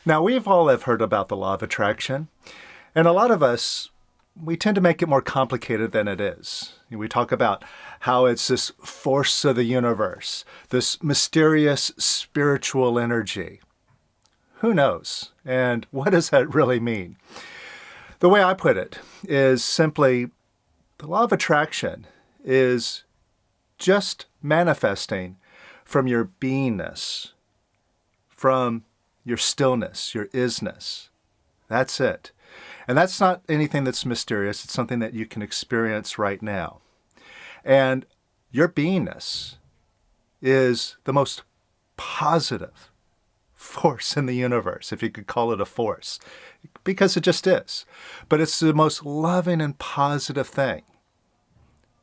Now, we've all have heard about the law of attraction, and a lot of us, we tend to make it more complicated than it is. We talk about how it's this force of the universe, this mysterious spiritual energy. Who knows? And what does that really mean? The way I put it is simply, the law of attraction is just manifesting from your beingness, from your stillness, your isness. That's it. And that's not anything that's mysterious. It's something that you can experience right now. And your beingness is the most positive force in the universe, if you could call it a force, because it just is. But it's the most loving and positive thing.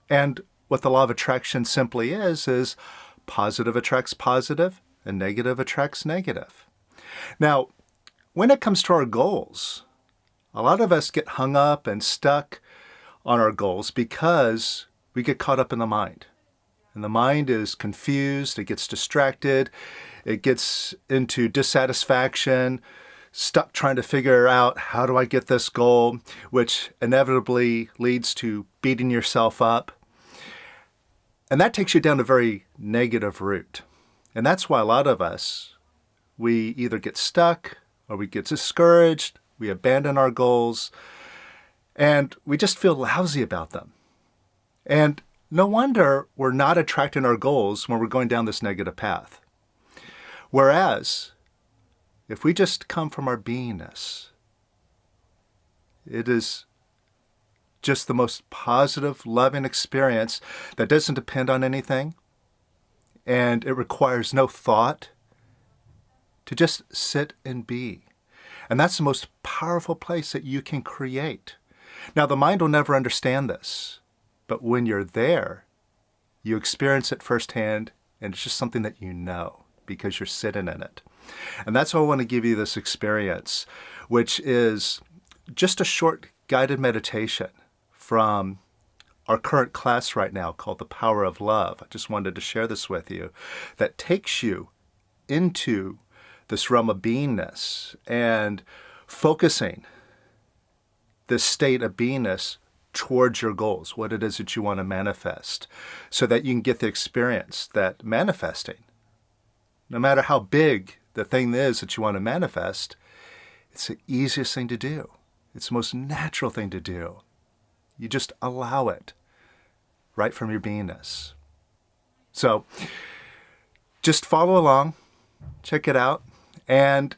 And what the law of attraction simply is positive attracts positive and negative attracts negative. Now, when it comes to our goals, a lot of us get hung up and stuck on our goals because we get caught up in the mind. And the mind is confused, it gets distracted, it gets into dissatisfaction, stuck trying to figure out, how do I get this goal, which inevitably leads to beating yourself up. And that takes you down a very negative route. And that's why a lot of us, we either get stuck or we get discouraged, we abandon our goals, and we just feel lousy about them. And no wonder we're not attracting our goals when we're going down this negative path. Whereas, if we just come from our beingness, it is just the most positive, loving experience that doesn't depend on anything, and it requires no thought to just sit and be. And that's the most powerful place that you can create. Now, the mind will never understand this, but when you're there, you experience it firsthand, and it's just something that you know because you're sitting in it. And that's why I want to give you this experience, which is just a short guided meditation from our current class right now called The Power of Love. I just wanted to share this with you, that takes you into this realm of beingness and focusing this state of beingness towards your goals, what it is that you want to manifest, so that you can get the experience that manifesting, no matter how big the thing is that you want to manifest, it's the easiest thing to do. It's the most natural thing to do. You just allow it right from your beingness. So just follow along, check it out. And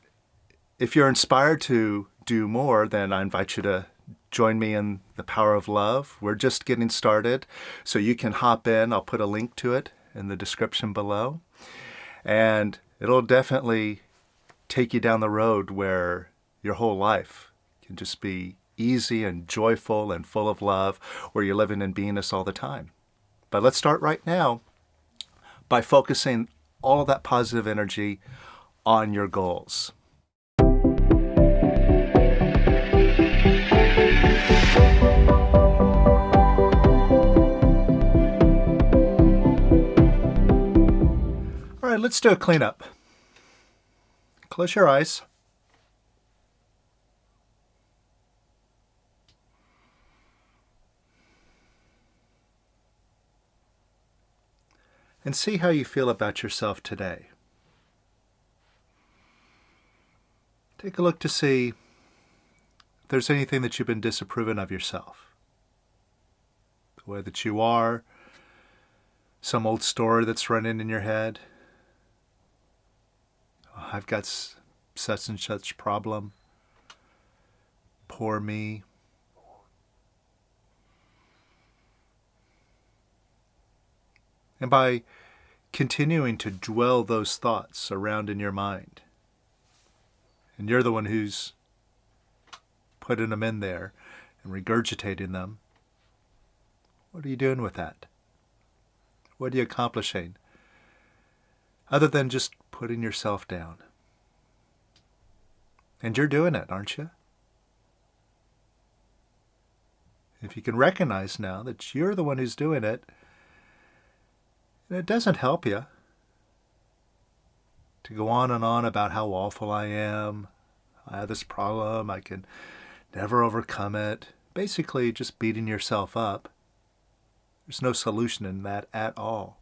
if you're inspired to do more, then I invite you to join me in The Power of Love. We're just getting started, so you can hop in. I'll put a link to it in the description below. And it'll definitely take you down the road where your whole life can just be easy and joyful and full of love, where you're living in beingness all the time. But let's start right now by focusing all of that positive energy on your goals. All right, let's do a cleanup. Close your eyes. And see how you feel about yourself today. Take a look to see if there's anything that you've been disapproving of yourself. The way that you are, some old story that's running in your head. Oh, I've got such and such problem. Poor me. And by continuing to dwell those thoughts around in your mind, and you're the one who's putting them in there and regurgitating them, what are you doing with that? What are you accomplishing? Other than just putting yourself down. And you're doing it, aren't you? If you can recognize now that you're the one who's doing it, and it doesn't help you to go on and on about how awful I am, I have this problem, I can never overcome it. Basically, just beating yourself up. There's no solution in that at all.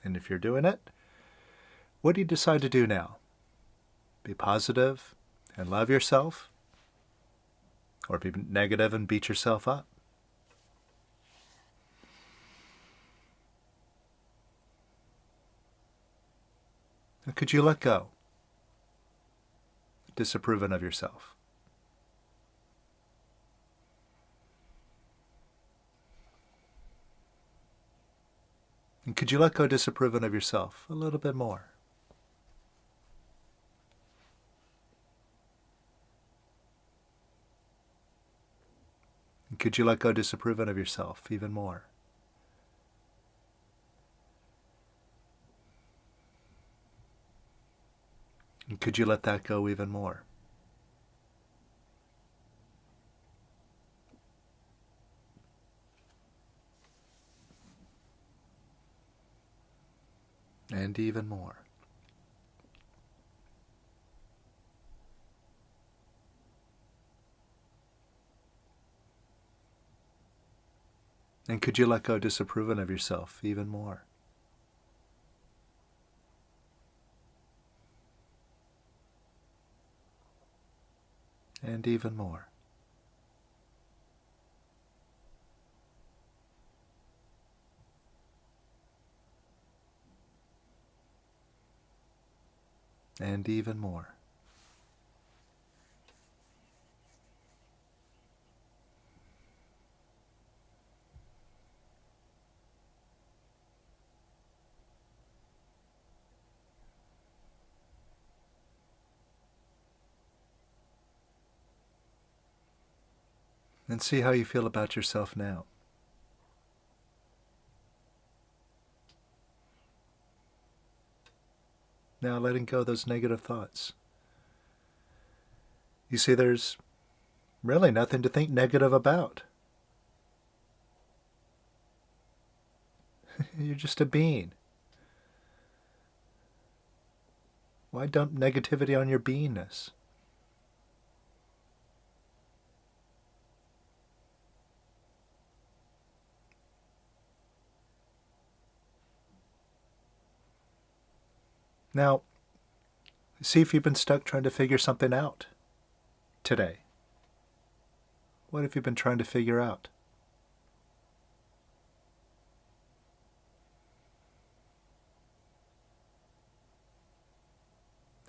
And if you're doing it, what do you decide to do now? Be positive and love yourself? Or be negative and beat yourself up? And could you let go? Disapproving of yourself. And could you let go disapproving of yourself a little bit more? And could you let go disapproving of yourself even more? And could you let that go even more? And even more. And could you let go disapproving of yourself even more? And even more. And even more. And see how you feel about yourself now. Now letting go of those negative thoughts. You see, there's really nothing to think negative about. You're just a being. Why dump negativity on your beingness? Now, see if you've been stuck trying to figure something out today. What have you been trying to figure out?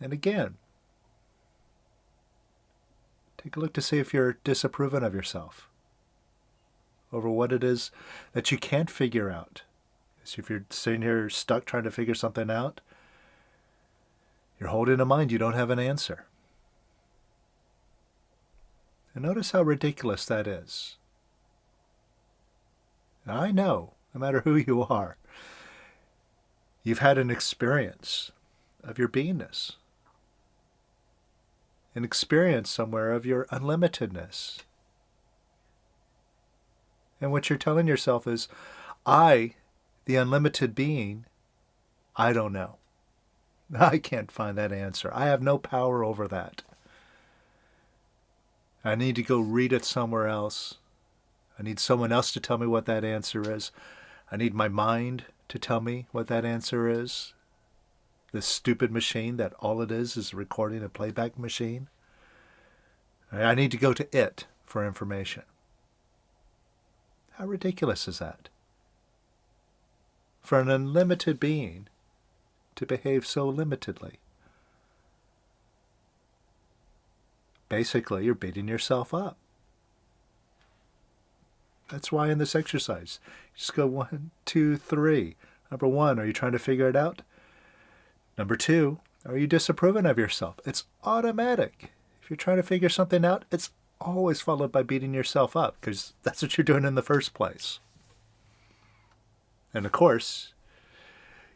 And again, take a look to see if you're disapproving of yourself over what it is that you can't figure out. So if you're sitting here stuck trying to figure something out, you're holding in mind you don't have an answer. And notice how ridiculous that is. Now, I know, no matter who you are, you've had an experience of your beingness. An experience somewhere of your unlimitedness. And what you're telling yourself is, I, the unlimited being, I don't know. I can't find that answer. I have no power over that. I need to go read it somewhere else. I need someone else to tell me what that answer is. I need my mind to tell me what that answer is. This stupid machine that all it is recording a playback machine. I need to go to it for information. How ridiculous is that? For an unlimited being to behave so limitedly. Basically, you're beating yourself up. That's why in this exercise, you just go 1, 2, 3. Number 1, are you trying to figure it out? Number 2, are you disapproving of yourself? It's automatic. If you're trying to figure something out, it's always followed by beating yourself up, because that's what you're doing in the first place. And of course,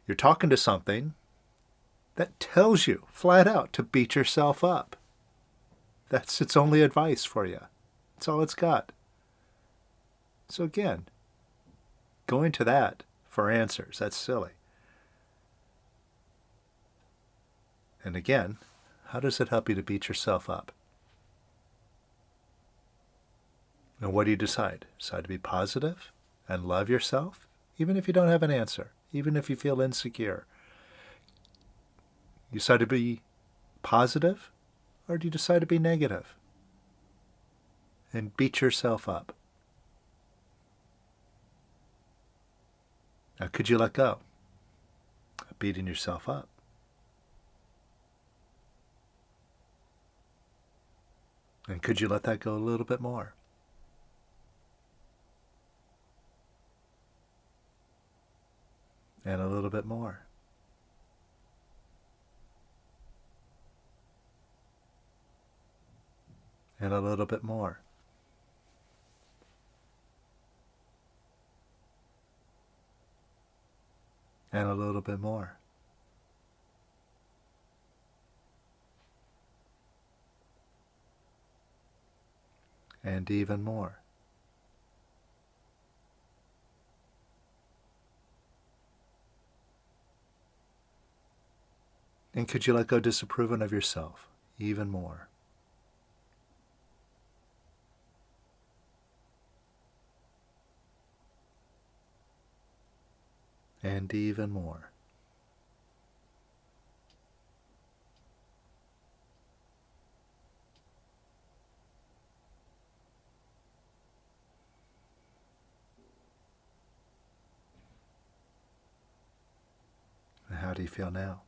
you're talking to something that tells you flat out to beat yourself up. That's its only advice for you. That's all it's got. So again, going to that for answers, that's silly. And again, How does it help you to beat yourself up? And what do you decide? Decide to be positive and love yourself, even if you don't have an answer, even if you feel insecure. You decide to be positive, or do you decide to be negative and beat yourself up? Now, could you let go of beating yourself up? And could you let that go a little bit more? And a little bit more. And a little bit more. And a little bit more. And even more. And could you let go of disapproving of yourself even more? And even more. And how do you feel now?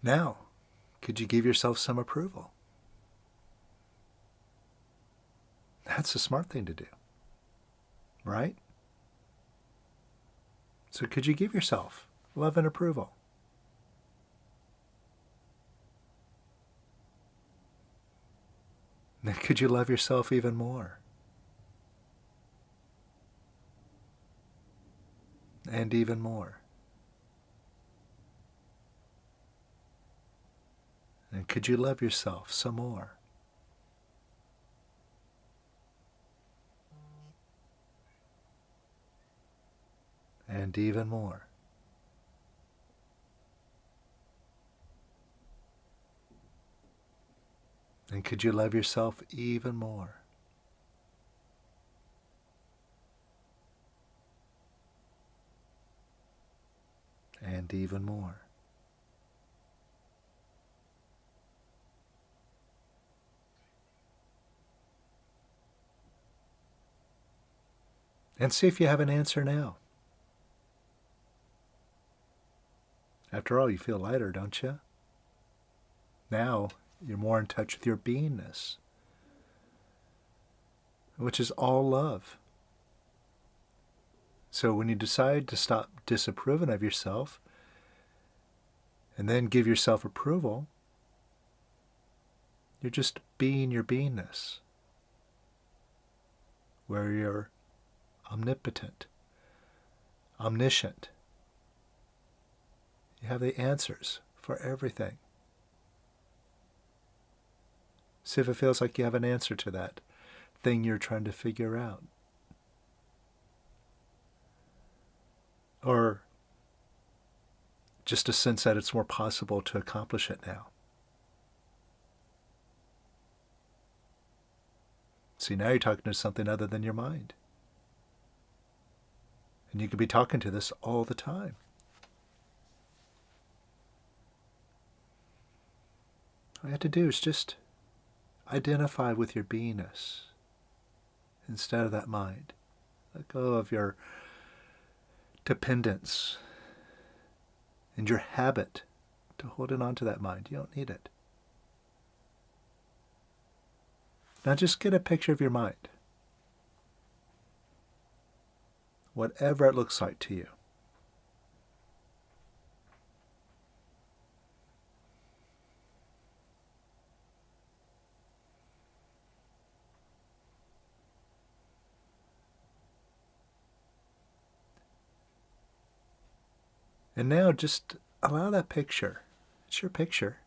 Now, could you give yourself some approval? That's a smart thing to do, right? So could you give yourself love and approval? Then could you love yourself even more? And even more. And could you love yourself some more? And even more. And could you love yourself even more? And even more. And see if you have an answer now. After all, you feel lighter, don't you? Now you're more in touch with your beingness, which is all love. So when you decide to stop disapproving of yourself and then give yourself approval, you're just being your beingness, where you're omnipotent, omniscient. You have the answers for everything. See if it feels like you have an answer to that thing you're trying to figure out. Or just a sense that it's more possible to accomplish it now. See, now you're talking to something other than your mind. And you could be talking to this all the time. All you have to do is just identify with your beingness instead of that mind. Let go of your dependence and your habit to holding on to that mind. You don't need it. Now just get a picture of your mind. Whatever it looks like to you. And now just allow that picture. It's your picture.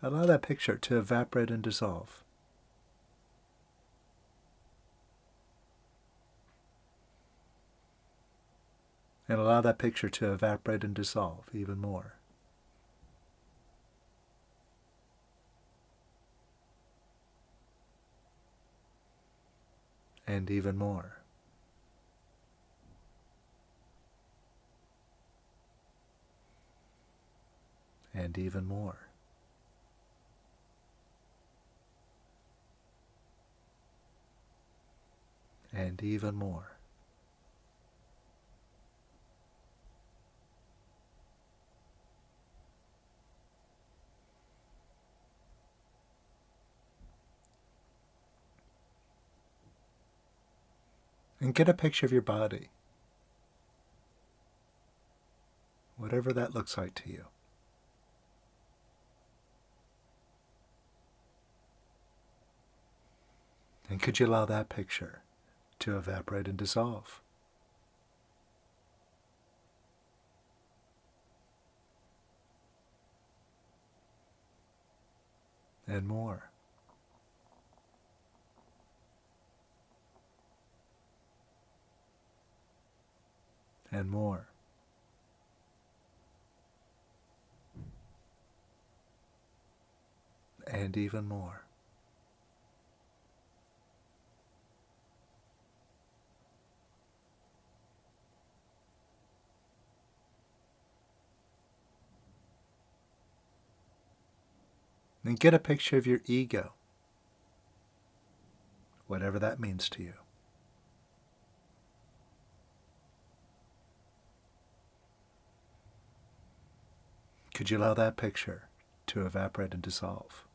Allow that picture to evaporate and dissolve. And allow that picture to evaporate and dissolve even more. And even more. And even more. And even more. And get a picture of your body, whatever that looks like to you. And could you allow that picture to evaporate and dissolve? And more. And more. And even more. And get a picture of your ego, whatever that means to you. Could you allow that picture to evaporate and dissolve?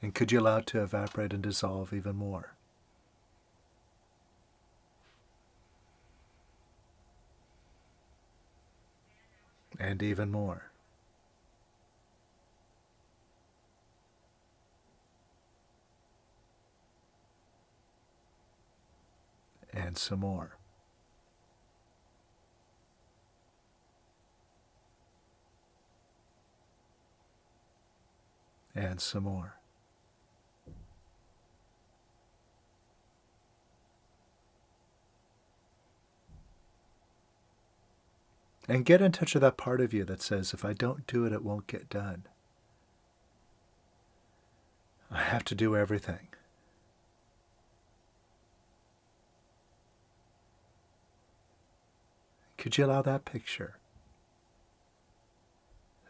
And could you allow it to evaporate and dissolve even more? And even more. And some more. And some more. And get in touch with that part of you that says, if I don't do it, it won't get done. I have to do everything. Could you allow that picture,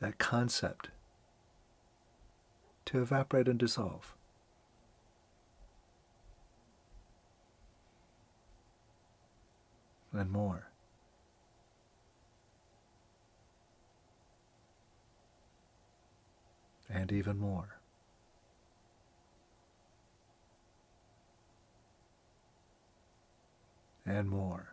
that concept, to evaporate and dissolve? And more. And even more. And more.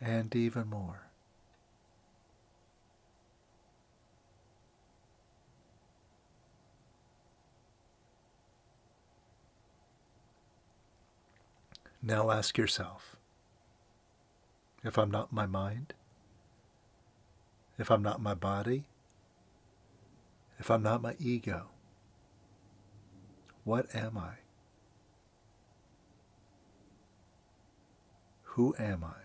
And even more. Now ask yourself, if I'm not my mind, if I'm not my body, if I'm not my ego, what am I? Who am I?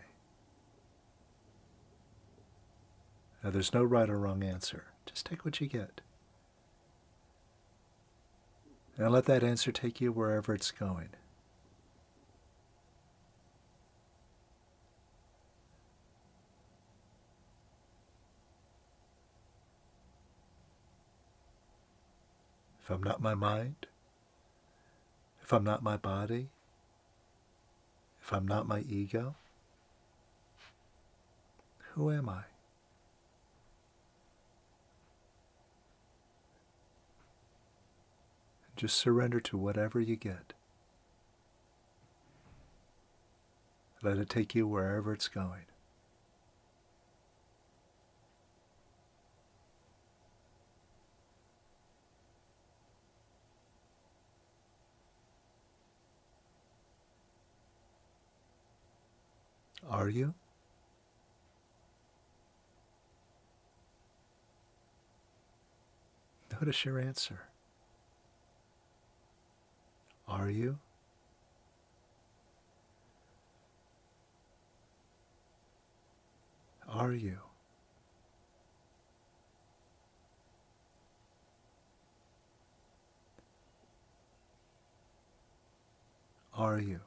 Now, there's no right or wrong answer. Just take what you get. And let that answer take you wherever it's going. If I'm not my mind, if I'm not my body, if I'm not my ego, who am I? Just surrender to whatever you get. Let it take you wherever it's going. Are you? Notice your answer. Are you? Are you? Are you?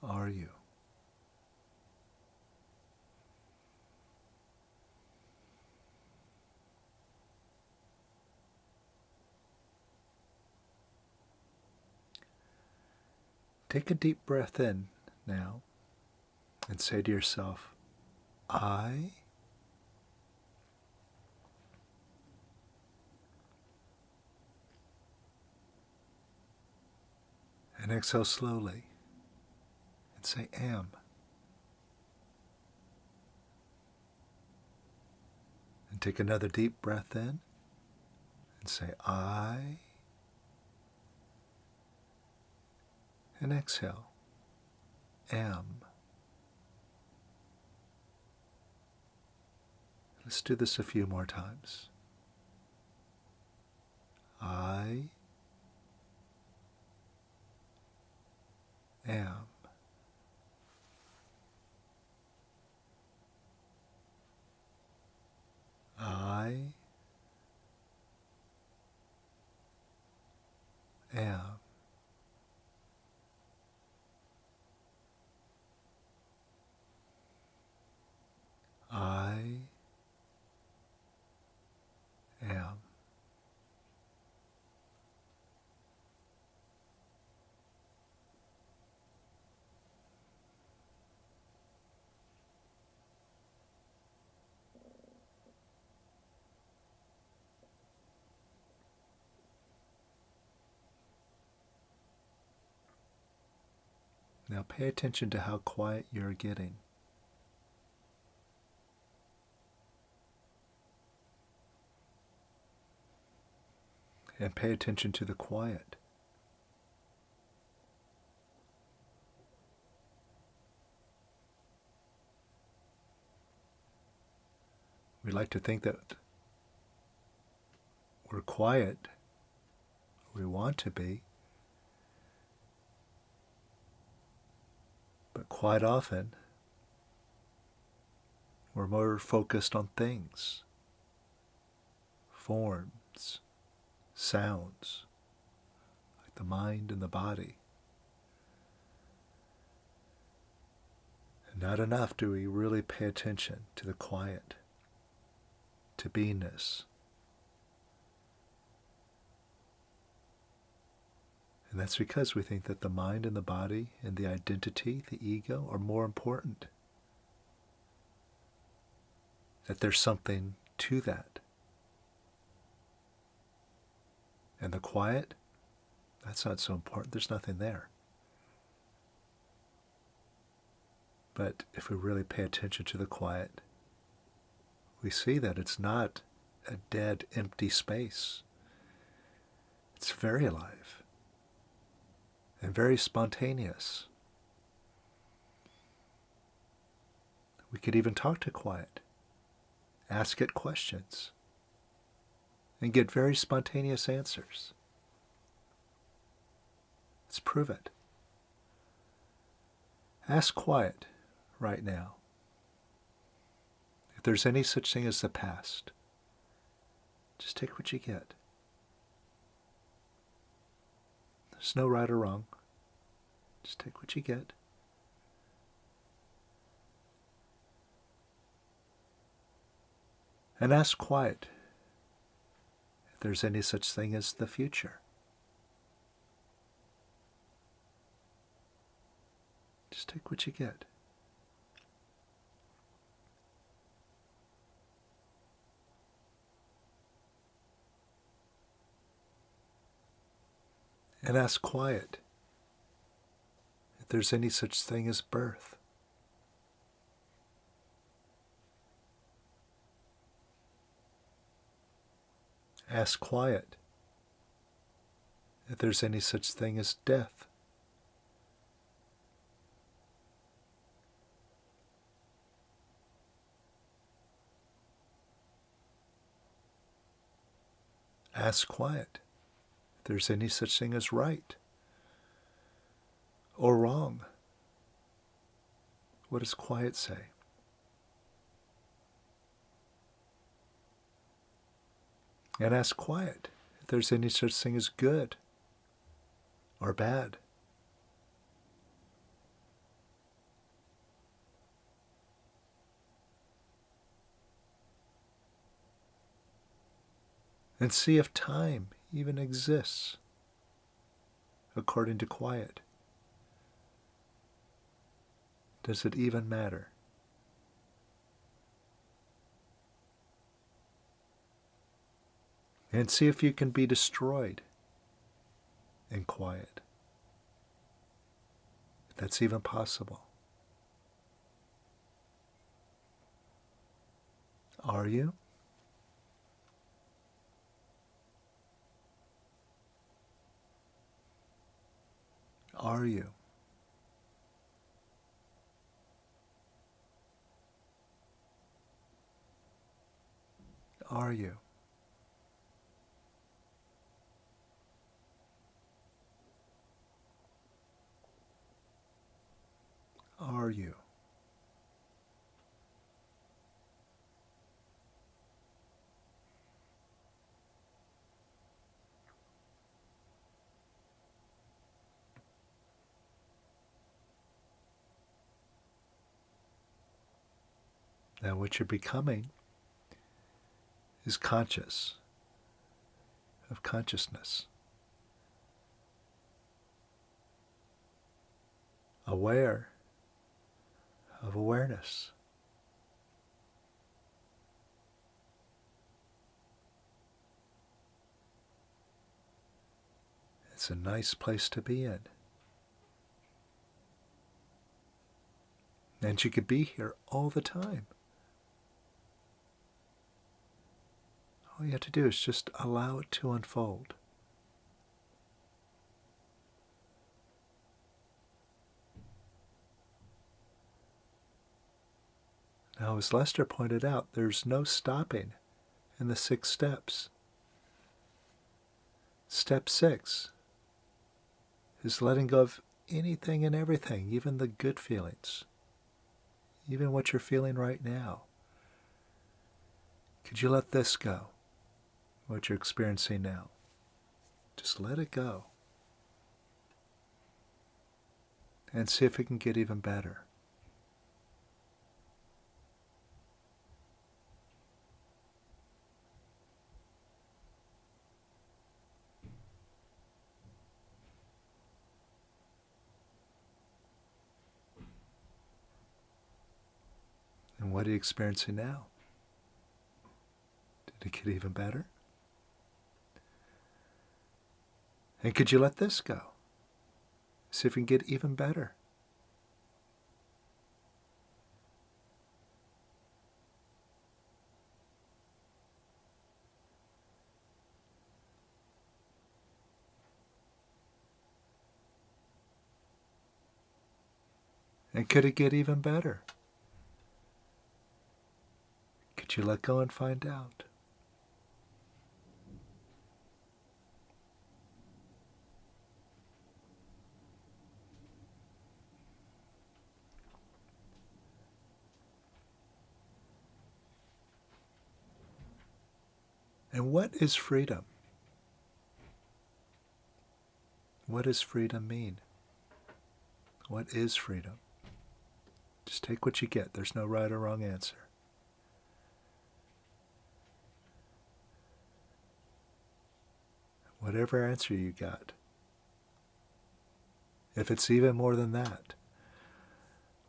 Are you? Take a deep breath in now and say to yourself, I. And exhale slowly and say am. And take another deep breath in and say I. And exhale, am. Let's do this a few more times. I am. I am. I am. Now pay attention to how quiet you're getting. And pay attention to the quiet. We like to think that we're quiet, we want to be, but quite often we're more focused on things, forms, sounds, like the mind and the body. And not enough do we really pay attention to the quiet, to beingness. And that's because we think that the mind and the body and the identity, the ego, are more important. That there's something to that. And the quiet, that's not so important. There's nothing there. But if we really pay attention to the quiet, we see that it's not a dead, empty space. It's very alive and very spontaneous. We could even talk to quiet, ask it questions, and get very spontaneous answers. Let's prove it. Ask quiet right now if there's any such thing as the past. Just take what you get. There's no right or wrong. Just take what you get. And ask quiet if there's any such thing as the future. Just take what you get. And ask quiet if there's any such thing as birth. Ask quiet if there's any such thing as death. Ask quiet if there's any such thing as right or wrong. What does quiet say? And ask quiet if there's any such thing as good or bad. And see if time even exists according to quiet. Does it even matter? And see if you can be destroyed in quiet. If that's even possible. Are you? Are you? Are you? Are you? Now what you're becoming is conscious of consciousness. Aware of awareness. It's a nice place to be in. And you could be here all the time. All you have to do is just allow it to unfold. Now, as Lester pointed out, there's no stopping in the 6 steps. Step 6 is letting go of anything and everything, even the good feelings, even what you're feeling right now. Could you let this go, what you're experiencing now? Just let it go. And see if it can get even better. And what are you experiencing now? Did it get even better? And could you let this go? See if it can get even better. And could it get even better? Could you let go and find out? And what is freedom? What does freedom mean? What is freedom? Just take what you get. There's no right or wrong answer. Whatever answer you got, if it's even more than that,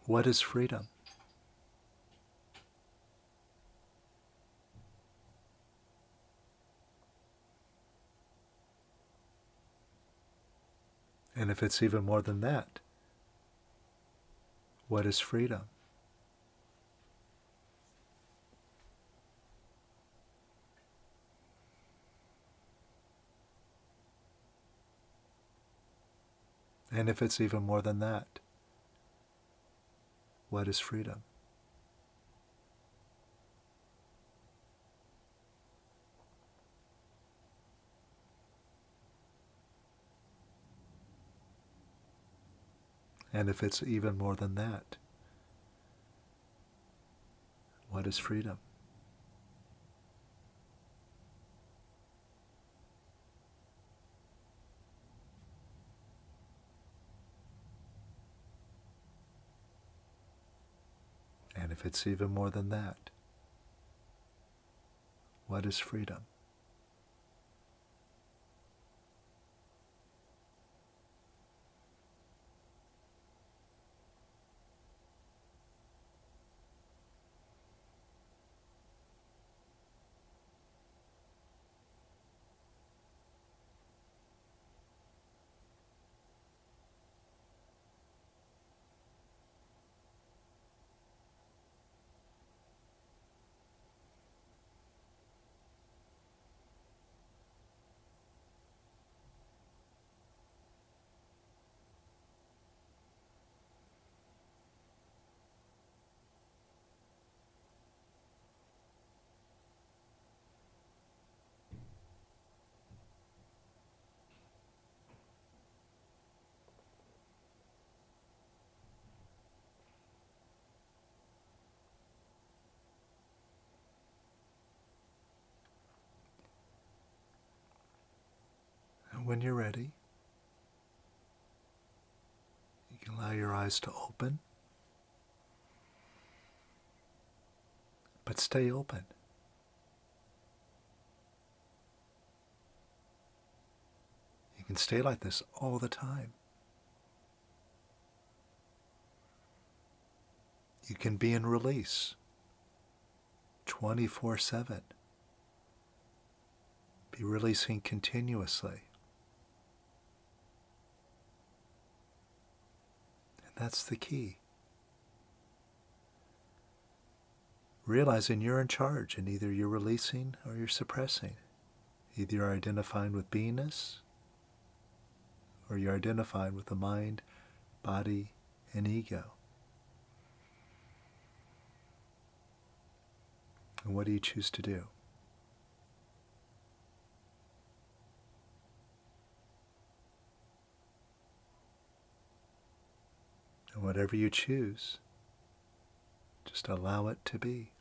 what is freedom? And if it's even more than that, what is freedom? And if it's even more than that, what is freedom? And if it's even more than that, what is freedom? And if it's even more than that, what is freedom? And when you're ready, you can allow your eyes to open, but stay open. You can stay like this all the time. You can be in release 24/7. Be releasing continuously. And that's the key. Realizing you're in charge, and either you're releasing or you're suppressing. Either you're identifying with beingness or you're identifying with the mind, body, and ego. And what do you choose to do? And whatever you choose, just allow it to be.